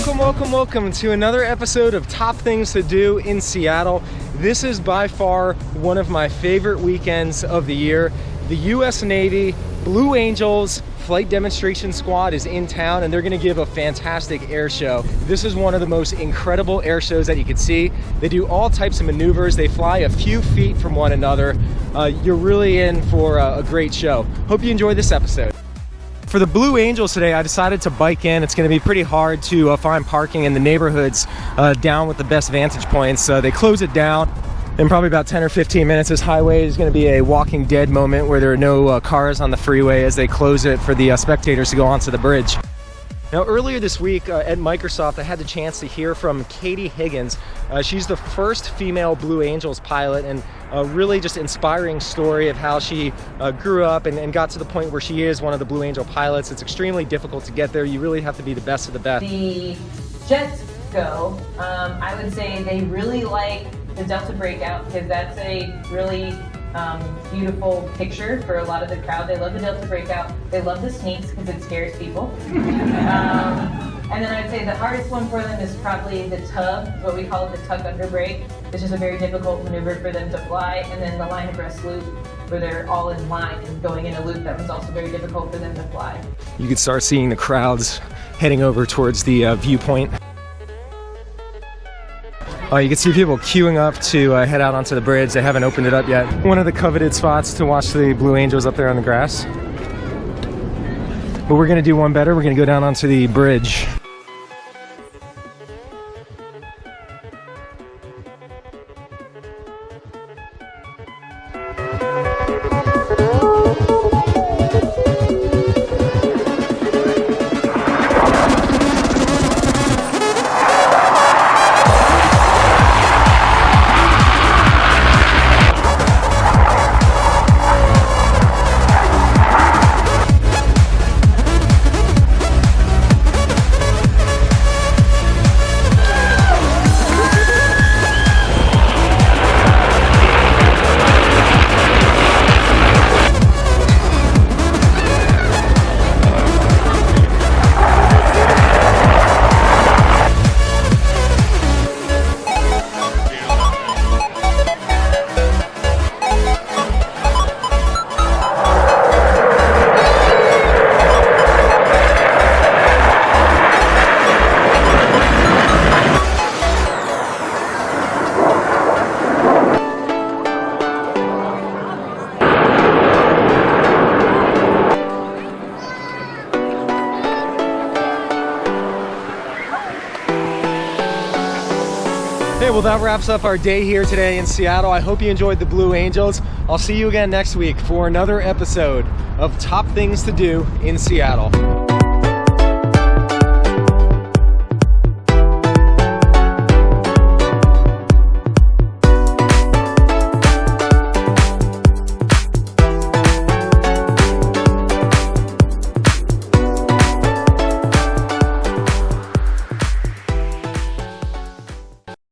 Welcome to another episode of Top Things to Do in Seattle. This is by far one of my favorite weekends of the year. The U.S. Navy Blue Angels Flight Demonstration Squad is in town and they're going to give a fantastic air show. This is one of the most incredible air shows that you could see. They do all types of maneuvers. They fly a few feet from one another. You're really in for a great show. Hope you enjoy this episode. For the Blue Angels today, I decided to bike in. It's going to be pretty hard to find parking in the neighborhoods down with the best vantage points. They close it down in probably about 10 or 15 minutes. This highway is going to be a Walking Dead moment where there are no cars on the freeway as they close it for the spectators to go onto the bridge. Now, earlier this week at Microsoft, I had the chance to hear from Katie Higgins. She's the first female Blue Angels pilot, and a really just inspiring story of how she grew up and got to the point where she is one of the Blue Angel pilots. It's extremely difficult to get there. You really have to be the best of the best. The jets go, I would say they really like the Delta breakout because that's a really beautiful picture for a lot of the crowd. They love the Delta breakout. They love the sneaks because it scares people. And then I'd say the hardest one for them is probably the tug, what we call it the tug under brake. It's just a very difficult maneuver for them to fly. And then the line abreast loop, where they're all in line and going in a loop, that was also very difficult for them to fly. You could start seeing the crowds heading over towards the viewpoint. You can see people queuing up to head out onto the bridge. They haven't opened it up yet. One of the coveted spots to watch the Blue Angels up there on the grass. But we're gonna do one better. We're gonna go down onto the bridge. Hey, well, that wraps up our day here today in Seattle. I hope you enjoyed the Blue Angels. I'll see you again next week for another episode of Top Things to Do in Seattle.